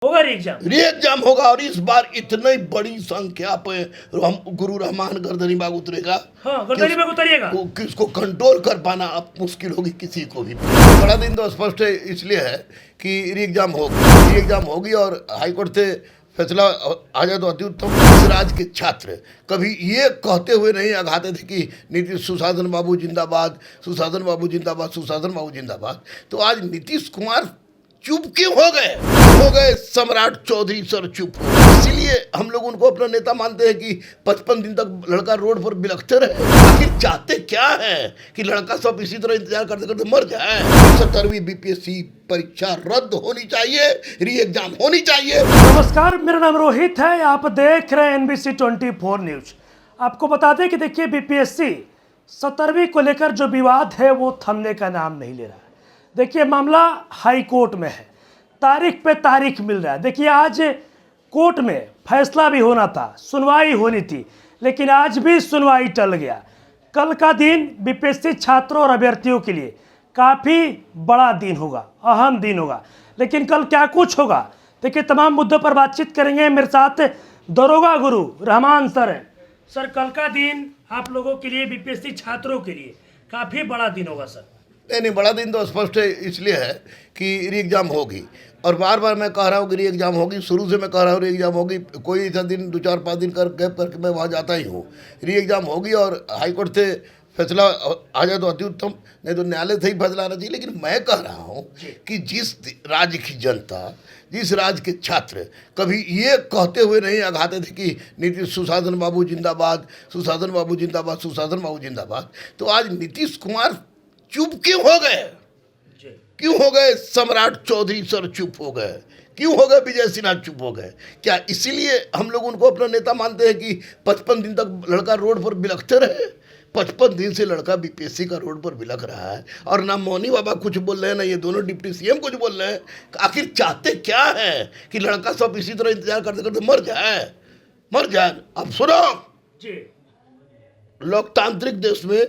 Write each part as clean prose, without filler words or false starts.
होगा री एग्जाम होगा और इस बार इतनी बड़ी संख्या पे हम गुरु रहमान गर्दनी बाग उतरेगा। हाँ, गर्दनी बाग उतरिएगा। किसको कंट्रोल कर पाना अब मुश्किल होगी किसी को भी। बड़ा दिन तो स्पष्ट है इसलिए है कि री एग्जाम होगी और हाईकोर्ट से फैसला आ जाए तो अति उत्तम। इस राज्य के छात्र कभी ये कहते हुए नहीं आघाते थे कि नीतीश सुशासन बाबू जिंदाबाद, सुशासन बाबू जिंदाबाद, सुशासन बाबू जिंदाबाद। तो आज नीतीश कुमार चुप क्यों हो गए सम्राट चौधरी सर चुप हो। इसीलिए हम लोग उनको अपना नेता मानते हैं कि 55 दिन तक लड़का रोड पर बिलखते रहे। आखिर चाहते क्या है कि लड़का सब इसी तरह इंतजार करते करते मर जाए। 70वीं बीपीएससी परीक्षा रद्द होनी चाहिए, री एग्जाम होनी चाहिए। नमस्कार, मेरा नाम रोहित है, आप देख रहे हैं NBC 24 न्यूज। आपको बता दें कि देखिए बीपीएससी 70वीं को लेकर जो विवाद है वो थमने का नाम नहीं ले रहा है। देखिए मामला हाई कोर्ट में है, तारीख पे तारीख मिल रहा है। देखिए आज कोर्ट में फैसला भी होना था, सुनवाई होनी थी, लेकिन आज भी सुनवाई टल गया। कल का दिन बीपीएससी छात्रों और अभ्यर्थियों के लिए काफ़ी बड़ा दिन होगा, अहम दिन होगा। लेकिन कल क्या कुछ होगा, देखिए तमाम मुद्दों पर बातचीत करेंगे। मेरे साथ दरोगा गुरु रहमान सर हैं। सर, कल का दिन आप लोगों के लिए, बीपीएससी छात्रों के लिए काफ़ी बड़ा दिन होगा सर। नहीं, बड़ा दिन तो स्पष्ट है इसलिए है कि री एग्जाम होगी और बार बार मैं कह रहा हूँ कि री एग्जाम होगी। शुरू से मैं कह रहा हूँ री एग्जाम होगी। कोई ऐसा दिन 2-4-5 दिन कर गैप करके मैं वहाँ जाता ही हूँ। री एग्जाम होगी और हाईकोर्ट से फैसला आ जाए तो अति उत्तम, नहीं तो न्यायालय से ही फैसला आना चाहिए। लेकिन मैं कह रहा हूँ कि जिस राज्य की जनता, जिस राज्य के छात्र कभी ये कहते हुए नहीं आघाते थे कि नीतीश सुशासन बाबू जिंदाबाद, सुशासन बाबू जिंदाबाद, सुशासन बाबू जिंदाबाद। तो आज नीतीश कुमार चुप क्यों हो गए सम्राट चौधरी सर चुप हो गए, क्यों हो गए विजय सिन्हा चुप हो गए। क्या इसीलिए हम लोग उनको अपना नेता मानते हैं कि 55 दिन तक लड़का रोड पर बिलखते रहे। 55 दिन से लड़का बीपीएससी का रोड पर बिलख रहा है और ना मौनी बाबा कुछ बोल रहे हैं, ना ये दोनों डिप्टी सीएम कुछ बोल रहे हैं। आखिर चाहते क्या है कि लड़का सब इसी तरह इंतजार करते करते मर जाए। अब सुनो, लोकतांत्रिक देश में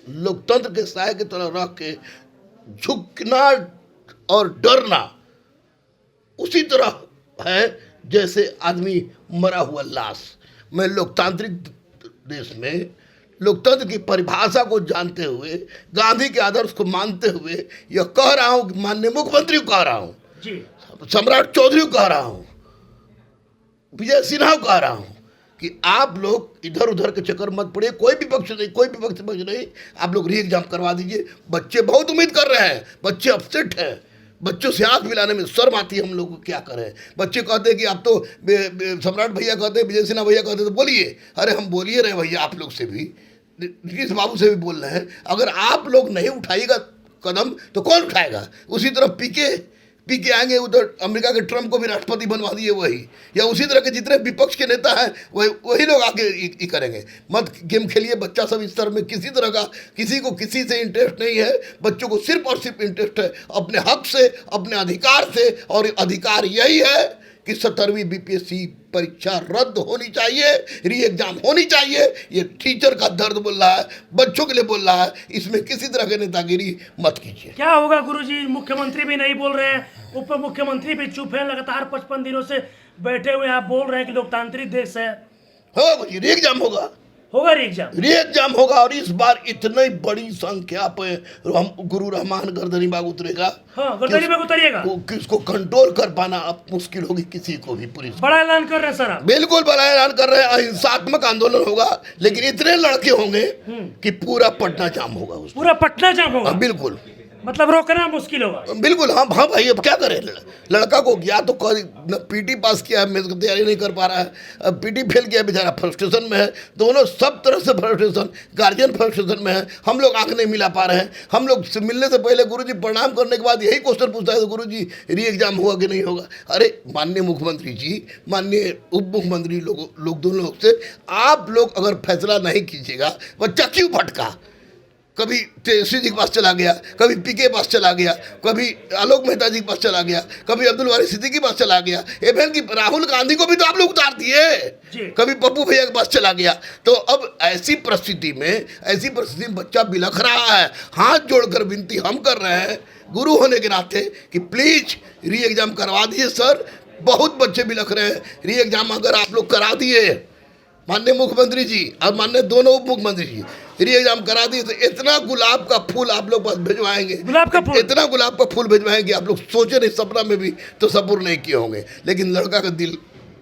लोकतंत्र के साय की तरह रख के झुकना और डरना उसी तरह है जैसे आदमी मरा हुआ लाश। मैं लोकतांत्रिक देश में लोकतंत्र की परिभाषा को जानते हुए, गांधी के आदर्श को मानते हुए यह कह रहा हूं कि माननीय मुख्यमंत्री को कह रहा हूं, सम्राट चौधरी को कह रहा हूं, विजय सिन्हा को कह रहा हूं कि आप लोग इधर उधर के चक्कर मत पड़िए। कोई भी पक्ष नहीं, आप लोग री एग्जाम करवा दीजिए। बच्चे बहुत उम्मीद कर रहे हैं, बच्चे अपसेट हैं, बच्चों से आंख मिलाने में शर्म आती है। हम लोग को क्या करें। बच्चे कहते हैं कि आप तो सम्राट भैया कहते हैं, विजय सिन्हा भैया कहते हैं तो बोलिए। अरे हम बोलिए रहे भैया, आप लोग से भी, नीतीश बाबू से भी बोल रहे हैं। अगर आप लोग नहीं उठाइएगा कदम तो कौन उठाएगा। उसी तरह पीके आएंगे, उधर अमेरिका के ट्रम्प को भी राष्ट्रपति बनवा दिए वही, या उसी तरह के जितने विपक्ष के नेता हैं वही लोग आगे ये करेंगे। मत गेम खेलिए। बच्चा सब इस तरह में किसी तरह का, किसी को किसी से इंटरेस्ट नहीं है। बच्चों को सिर्फ और सिर्फ इंटरेस्ट है अपने हक से, अपने अधिकार से, और अधिकार यही है कि 70वीं बीपीएससी परीक्षा रद्द होनी चाहिए, री एग्जाम होनी चाहिए। ये टीचर का दर्द बोल रहा है, बच्चों के लिए बोल रहा है। इसमें किसी तरह की नेतागिरी मत कीजिए। क्या होगा गुरुजी, मुख्यमंत्री भी नहीं बोल रहे हैं, उप मुख्यमंत्री भी चुप है, लगातार 55 दिनों से बैठे हुए आप बोल रहे हैं कि लोकतांत्रिक देश है। हो री एग्जाम होगा री एग्जाम होगा और इस बार इतनी बड़ी संख्या पे हम गुरु रहमान गर्दनी बाग उतरेगा। हाँ, गर्दनी बाग उतरिएगा। किसको कंट्रोल कर पाना अब मुश्किल होगी किसी को भी। पुलिस बड़ा ऐलान कर रहे हैं सर आप। बिल्कुल बड़ा ऐलान कर रहे हैं। अहिंसात्मक आंदोलन होगा, लेकिन इतने लड़के होंगे कि पूरा पटना जाम होगा। पूरा पटना जाम होगा, बिल्कुल, मतलब रोकना मुश्किल होगा। बिल्कुल। हाँ भाई, अब क्या करें। लड़का को या तो पीटी पास किया है, मेरे को तैयारी नहीं कर पा रहा है, अब पीटी फेल किया, बेचारा फ्रस्ट्रेशन में है। दोनों सब तरह से फ्रस्ट्रेशन, गार्जियन फ्रस्ट्रेशन में है। हम लोग आंख नहीं मिला पा रहे हैं। हम लोग मिलने से पहले गुरुजी प्रणाम करने के बाद यही क्वेश्चन पूछता है, तो गुरुजी री एग्जाम होगा कि नहीं होगा। अरे माननीय मुख्यमंत्री जी, माननीय उप मुख्यमंत्री लोग दोनों लोग से आप लोग अगर फैसला नहीं कीजिएगा, बच्चा क्यों भटका। कभी तेजस्वी जी के पास चला गया, कभी पीके के पास चला गया, कभी आलोक मेहता जी के पास चला गया, कभी अब्दुल वारिस सिद्दीकी के पास चला गया, इवन कि राहुल गांधी को भी तो आप लोग उतार दिए, कभी पप्पू भैया के पास चला गया। तो अब ऐसी परिस्थिति में बच्चा बिलख रहा है। हाथ जोड़कर विनती हम कर रहे हैं गुरु होने के नाते कि प्लीज री एग्जाम करवा दीजिए सर। बहुत बच्चे बिलख रहे हैं। री एग्जाम अगर आप लोग करा दिए, माननीय मुख्यमंत्री जी और माननीय दोनों उप मुख्यमंत्री जी, री एग्जाम करा दिए तो इतना गुलाब का फूल आप लोग पास भिजवाएंगे, गुलाब का फूल? इतना गुलाब का फूल भिजवाएंगे आप लोग सोचे नहीं, सपना में भी तो सब्र नहीं किए होंगे। लेकिन लड़का का दिल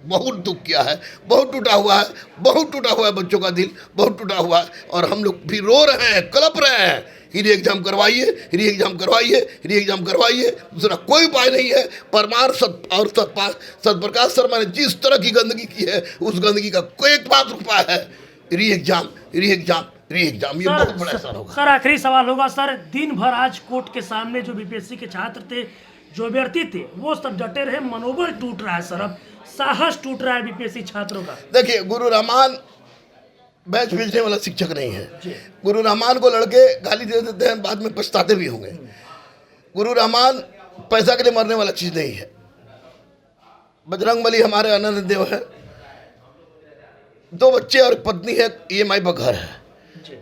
बहुत दुख किया है, बहुत टूटा हुआ है, बहुत टूटा हुआ है, बच्चों का दिल बहुत टूटा हुआ है। और हम लोग भी रो रहे हैं, कलप रहे हैं, री एग्जाम करवाइए, री एग्जाम करवाइए, री एग्जाम करवाइए। दूसरा कोई उपाय नहीं है। परमार सतप्रकाश शर्मा ने जिस तरह की गंदगी की है, उस गंदगी का कोई एकमात्र उपाय है री एग्जाम, री एग्जाम, री एग्जाम। ये बहुत बड़ा असर होगा। सर आखिरी सवाल होगा सर, दिन भर आज कोर्ट के सामने जो बीपीएससी के छात्र थे, जो अभ्यर्थी थे, वो सब डटे रहे, मनोबल टूट रहा है सर, अब साहस टूट रहा है बीपीएससी छात्रों का। देखिए, गुरु रहमान बैच भेजने वाला शिक्षक नहीं है। गुरु रहमान को लड़के गाली दे देते हैं, बाद में पछताते भी होंगे। गुरु रहमान पैसा के लिए मरने वाला चीज नहीं है। बजरंगबली हमारे अनंत देव है, 2 बच्चे और पत्नी है, EMI पर घर है।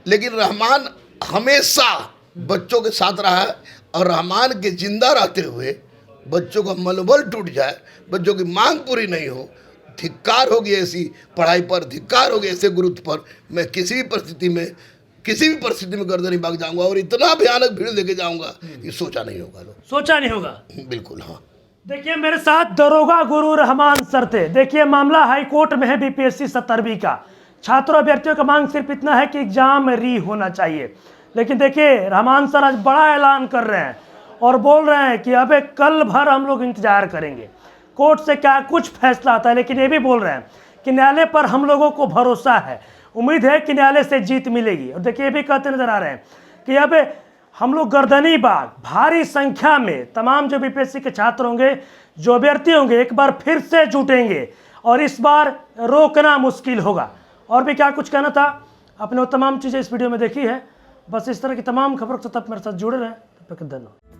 लेकिन रहमान हमेशा बच्चों के साथ रहा है। और रहमान के जिंदा रहते हुए बच्चों का मनोबल टूट जाए, बच्चों की मांग पूरी नहीं हो, धिक्कार होगी ऐसी पढ़ाई पर, धिक्कार होगी ऐसे गुरुत्व पर। मैं किसी भी परिस्थिति में गर्दन भाग जाऊंगा और इतना भयानक भीड़ लेके जाऊंगा कि सोचा नहीं होगा लोग। सोचा नहीं होगा। बिल्कुल हाँ। देखिए मेरे साथ दरोगा गुरु रहमान सर थे। देखिए मामला हाई कोर्ट में है बीपीएससी 17वीं का। छात्रों अभ्यर्थियों का मांग सिर्फ इतना है कि एग्जाम री होना चाहिए। लेकिन देखिए रहमान सर आज बड़ा ऐलान कर रहे हैं और बोल रहे हैं कि अबे कल भर हम लोग इंतजार करेंगे कोर्ट से क्या कुछ फैसला आता है। लेकिन ये भी बोल रहे हैं कि न्यायालय पर हम लोगों को भरोसा है, उम्मीद है कि न्यायालय से जीत मिलेगी। और देखिए ये भी कहते नजर आ रहे हैं कि अब हम लोग गर्दनी बाग भारी संख्या में तमाम जो बीपीएससी के छात्र होंगे, जो अभ्यर्थी होंगे, एक बार फिर से जुटेंगे और इस बार रोकना मुश्किल होगा। और भी क्या कुछ कहना था, आपने वो तमाम चीज़ें इस वीडियो में देखी है। बस इस तरह की तमाम खबरों के साथ आप मेरे साथ जुड़े रहें। तब तक धन्यवाद।